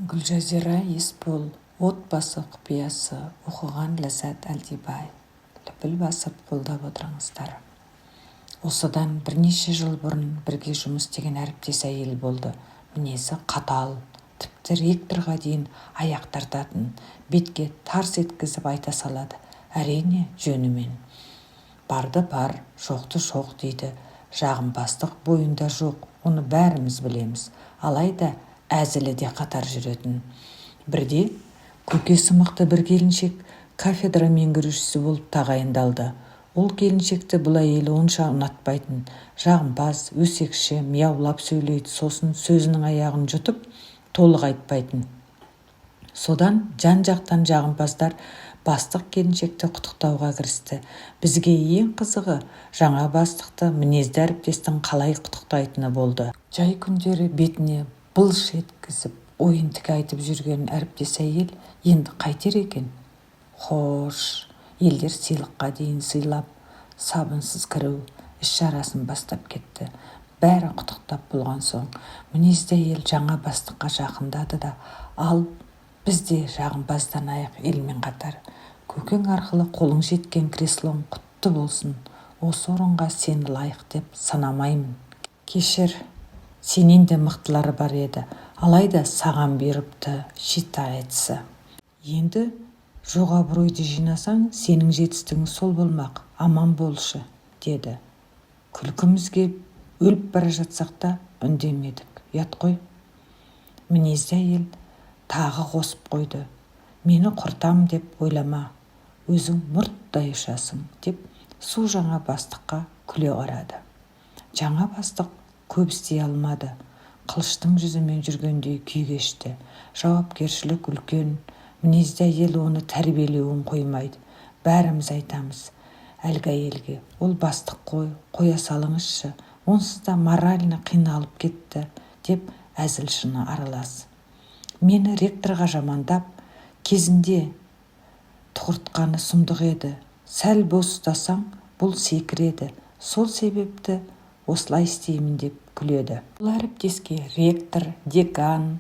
Гүлжазира Есбол, отбасы құпиясы, оқыған Ләззат Әлдебай. Лүпіл басып қолдап отырыңыздар. Осыдан бірнеше жыл бұрын бірге жұмыс істеген әріптес әйел болды. Мінезі қатал, тіпті ректорға дейін аяқ тартатын, бетке тарс еткізіп айта салады. Әрине жөнімен. Барды бар, жоқты жоқ дейді. Жағымпаздық бойында жоқ, оны бәріміз білеміз. Алайда әзілі де қатар жүретін. Бірде көкесі мықты бір келіншек кафедра меңгерушісі болып тағайындалды. Ол келіншекті бұл әйелі онша ұнатпайтын. Жағымпаз, өсекші, мияулап сөйлейді, сосын сөзінің аяғын жұтып, толық айтпайтын. Содан жан-жақтан жағымпаздар бастық келіншекті құттықтауға кірісті. Бізге ең қызығы жаңа бастықты мінезді әріптестің қалай құттықтайтыны болды. Жай күндері бетіне былш еткізіп, ойын тіке айтып жүрген әріптес әйел енді қайтер екен? Хош, елдер сыйлыққа дейін сыйлап, сабынсыз кіру іс-шарасын бастап кетті. Бәрі құттықтап болған соң, мінезді әйел жаңа бастыққа жақындады да, ал бізде жағымпазданайық елмен қатар. Көкең арқылы қолың жеткен креслоң құтты болсын. Осы орынға сені лайық деп санамаймын. Кешір, сенен де мықтылары бар еді, алайда саған беріпті шитаетсі. Енді жоқ абыройды жинасаң, сенің жетістігің сол болмақ, аман болшы, деді. Күлкімізге өліп бара жатсақ та үндемедік, ұят қой. Мінезді әйел тағы қосып қойды. Мені құртам деп ойлама, өзің мұрттай ұшасың, деп су жаңа бастыққа күле қарады. Жаңа бастық көп істей алмады. Қылыштың жүзімен жүргендей күй кешті. Жауапкершілік үлкен. Мінезді әйел оны тәрбиелеуін қоймайды. Бәріміз айтамыз әлгі әйелге, ол бастық қой, қоя салыңызшы, онсыз да морально қиналып кетті, деп әзіл-шыны аралас. Мені ректорға жамандап, кезінде тұқыртқаны сұмдық еді. Сәл бос ұстасаң, бұл секіреді. Сол себепті осылай істеймін деп күледі. Бұл әріптеске ректор, декан,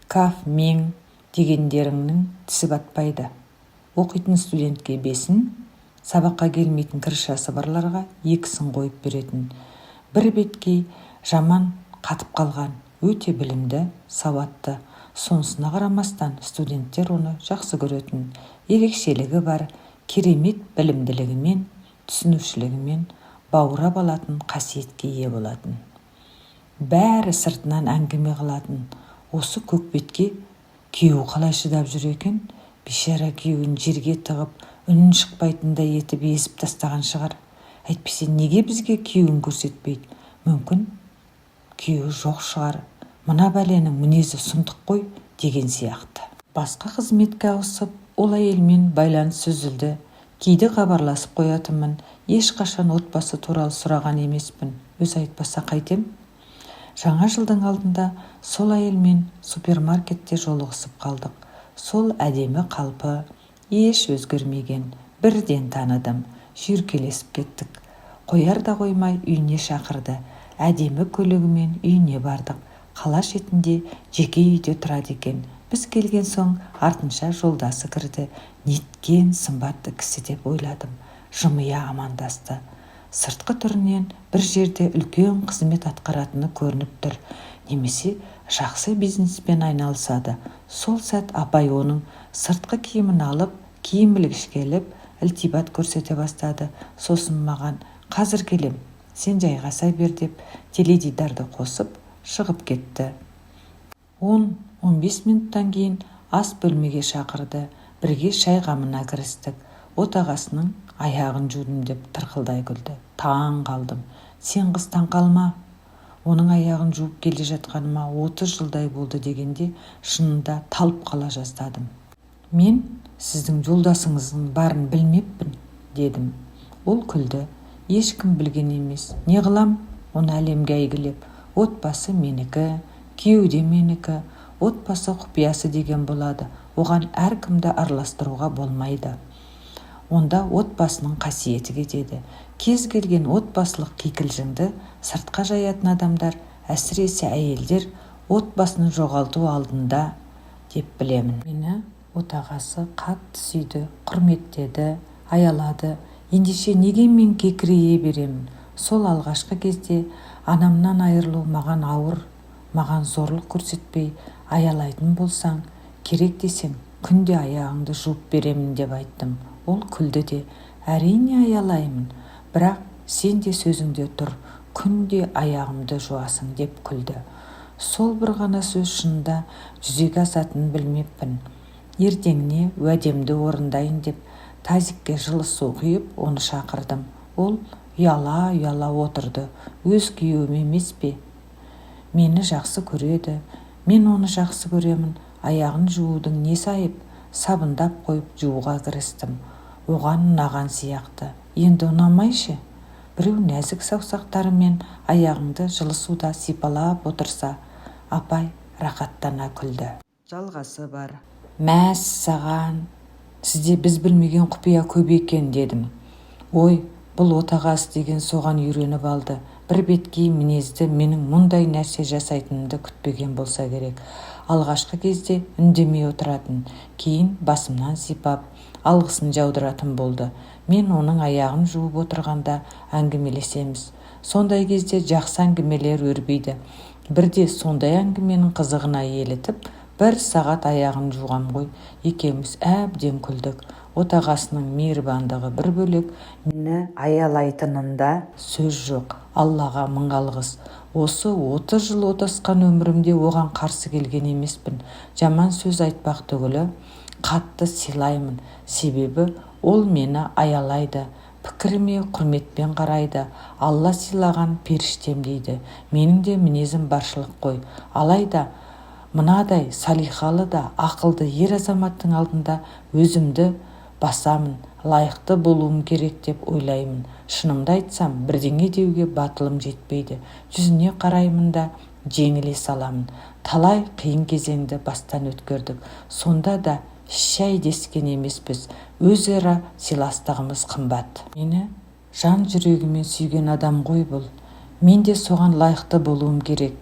каф-мен дегендеріңнің тісі батпайды. Оқитын студентке 5-ін, сабаққа келмейтін кіршасы барларға 2-сін қойып беретін. Бір беткей жаман қатып қалған, өте білімді, сауатты. Сонысына қарамастан студенттер оны жақсы көретін. Ерекшелігі бар, керемет білімділігімен, түсінушілігімен баурап алатын қасиетке ие болатын. Бәрі сыртынан әңгіме қылатын. Осы көкбетке күйеуі қалай шыдап жүр екен? Бейшара күйеуін жерге тығып, үнін шықпайтындай етіп езіп тастаған шығар. Әйтпесе неге бізге күйеуін көрсетпейді? Мүмкін күйеуі жоқ шығар. Мына бәленің мінезі сұмдық қой, деген сияқты. Басқа қызметке ауысып, ол әйелмен байланыс үзілді. Кейде хабарласып қоятынмын. Ешқашан отбасы туралы сұраған емеспін. Өз айтпаса қайтем? Жаңа жылдың алдында сол әйелмен супермаркетте жолығысып қалдық. Сол әдемі қалпы, еш өзгермеген, бірден таныдым. Жүйркелесіп кеттік. Қояр да қоймай үйіне шақырды. Әдемі көлігімен үйіне бардық. Қала шетінде жеке үйде тұрады екен. Біз келген соң артынша жолдасы кірді. Неткен сымбатты кісі деп ойладым. Жымия амандасты. Сыртқы түрінен бір жерде үлкен қызмет атқаратыны көрініп тұр. Немесе жақсы бизнеспен айналысады. Сол сәт апай оның сыртқы киімін алып, киім ілгіш келіп, ілтипат көрсете бастады. Сосын маған, қазір келем, сен жайғаса бер деп теледидарды қосып, шығып кетті. 10-15 минуттан кейін ас бөлмеге шақырды. Бірге шай қамына кірістік. Отағасының аяғын жудым деп тырқылдай күлді. Таң қалдым. Сен қыз таң қалма. Оның аяғын жуып келе жатқаныма 30 жылдай болды дегенде шынында талып қала жаздадым. Мен сіздің жолдасыңыздың барын білмеппін, дедім. Ол күлді. Ешкім білген емес. Не қылам? Оны әлемге әйгілеп. Отбасы менікі, күйеуде менікі, отбасы құпиясы деген болады. Оған әркімді араластыруға болмайды. Онда отбасының қасиеті кетеді. Кез келген отбасылық кикілжіңді сыртқа жаятын адамдар, әсіресе әйелдер, отбасын жоғалту алдында деп білемін. Мені отағасы қатты сүйді, құрметтеді, аялады. Ендеше неге мен кекірейе беремін? Сол алғашқы кезде анамнан айырылу маған ауыр, маған зорлық көрсетпей аялайтын болсаң, керек десең күнде аяғыңды жуып беремін деп айттым. Ол күлді де, әрине аялаймын, бірақ сен де сөзіңде тұр, күнде аяғымды жуасың деп күлді. Сол бір ғана сөз шынында жүзеге асатынын білмеппін. Ертеңіне уәдемді орындайын деп тазикке жылы су құйып, оны шақырдым. Ол ұяла отырды. Өз күйеуім емес пе? Мені жақсы көреді, мен оны жақсы көремін. Аяғын жуудың несі айып? Сабындап қойып жууға кірістім. Оған ұнаған сияқты. Енді ұнамайшы? Біреу нәзік саусақтарымен аяғыңды жылы суда сипалап отырса, апай рақаттана күлді. Жалғасы бар. Мәс саған, сізде біз білмеген құпия көп екен дедім. Ой, бұл отағасы деген соған үйреніп алды. Бір беткей мінезді менің мұндай нәрсе жасайтынымды күтпеген болса керек. Алғашқы кезде үндемей отыратын, кейін басымнан сипап, алғысын жаудыратын болды. Мен оның аяғын жуып отырғанда әңгімелесеміз. Сондай кезде жақсы әңгімелер өрбейді. Бірде сондай әңгіменің қызығына елітіп, 1 сағат аяғын жуғам ғой. Екеуміз әбден күлдік. Отағасының мейірбандығы бір бөлек, мені аялайтынында сөз жоқ. Аллаға мың алғыс. Осы 30 жыл отасқан өмірімде оған қарсы келген емеспін. Жаман сөз айтпақ түгілі қатты сыйлаймын. Себебі ол мені аялайды. Пікіріме құрметпен қарайды. Алла сыйлаған періштем дейді. Менің де мінезім баршылық қой. Алайда мынадай салихалы да ақылды ер азаматтың алдында өзімді басамын, лайықты болуым керек деп ойлаймын. Шынымды айтсам, бірдеңе деуге батылым жетпейді. Жүзіне қараймын да жеңіле саламын. Талай қиын кезеңді бастан өткердік. Сонда да шәй дескен емеспіз. Өзара сыйластығымыз қымбат. Мені жан жүрегімен сүйген адам ғой бұл. Мен де соған лайықты болуым керек.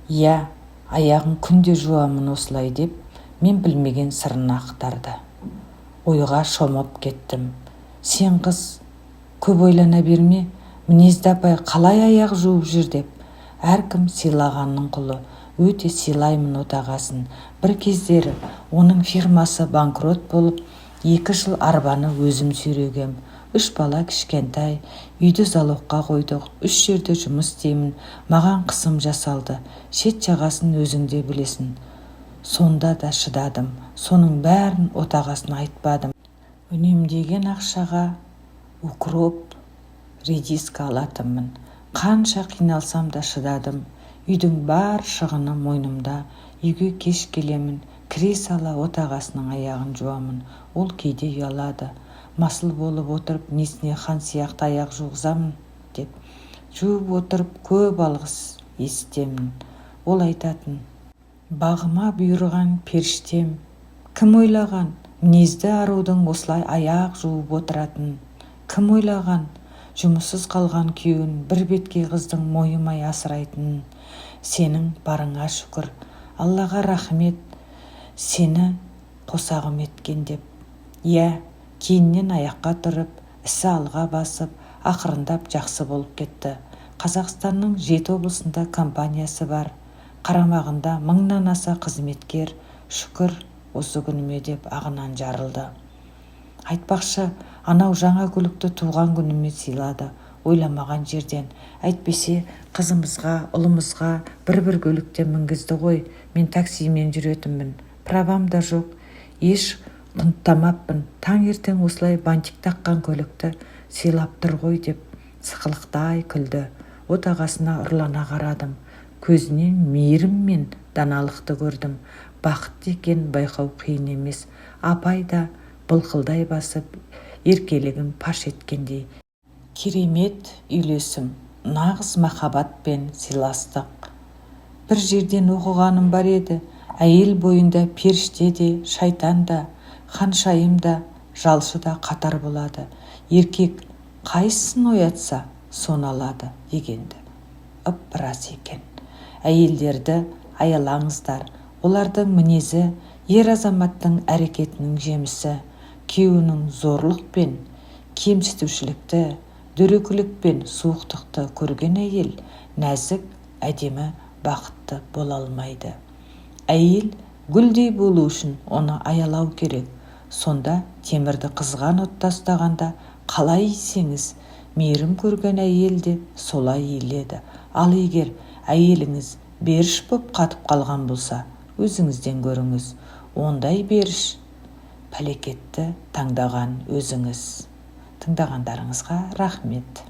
Иә, аяғын күнде жуамын осылай деп, мен білмеген сырын ақтарды. Ойға шомып кеттім. Сен қыз, көп ойлана берме, мінезді апай қалай аяқ жуып жүр деп. Әркім сыйлағанның құлы. Өте сыйлаймын отағасын. Бір кездері оның фирмасы банкрот болып, 2 жыл арбаны өзім сүйрегем. 3 бала кішкентай, үйді залогқа қойдық, 3 жерде жұмыс істеймін. Маған қысым жасалды. Шет жағасын өзіңде білесің. Сонда да шыдадым. Соның бәрін отағасына айтпадым. Үнемдеген ақшаға укроп, редиска алатынмын. Қанша қиналсам да шыдадым. Үйдің бар шығыны мойнымда. Үйге кеш келемін. Кіре сала отағасының аяғын жуамын. Ол кейде ұялады. Масыл болып отырып, несіне хан сияқты аяқ жуғызамын деп. Жуып отырып көп алғыс есітемін. Ол айтатын: бағыма бұйырған періштем. Кім ойлаған мінезді арудың осылай аяқ жуып отыратын? Кім ойлаған жұмыссыз қалған күйеуін бір беткей қыздың мойымай асырайтынын? Сенің барыңа шүкір. Аллаға рахмет, сені қосағым еткен деп. Иә, кейіннен аяққа тұрып, ісі алға басып, ақырындап жақсы болып кетті. Қазақстанның 7 облысында компаниясы бар. Қарамағында 1000-нан аса қызметкер. Шүкір осы күніме деп ағынан жарылды. Айтпақшы, анау жаңа көлікті туған күніме сыйлады. Ойламаған жерден. Әйтпесе қызымызға, ұлымызға бір көлікте мінгізді ғой. Мен таксимен жүретінмін. Правам да жоқ. Еш құнттамаппын. Таңертең осылай бантик таққан көлікті сыйлап тұр ғой деп сықылықтай күлді. Отағасына ұрлана қарадым. Көзінен мейірім мен даналықты көрдім. Бақытты екен байқау қиын емес. Апай да былқылдай басып, еркелігін паш еткендей. Керемет үйлесім, нағыз махаббатпен сыйластық. Бір жерден оқығаным бар еді. Әйел бойында періште де, шайтан да, ханшайым да, жалшы да қатар болады. Еркек қайсысын оятса, соны алады дегенді. Ып-рас екен. Әйелдерді аялаңыздар. Олардың мінезі Ер азаматтың әрекетінің жемісі күйеуінің зорлық пен кемсітушілікті, дөрекілік пен суықтықты көрген әйел нәзік, әдемі, бақытты бола алмайды. Әйел гүлдей болу үшін оны аялау керек. Сонда темірді қызған отта ұстағанда қалай иісеңіз, мейірім көрген әйел де солай иіледі. Ал егер әйеліңіз беріш боп қатып қалған болса, өзіңізден көріңіз. Ондай беріш пәлекетті таңдаған өзіңіз. Тыңдағандарыңызға рахмет.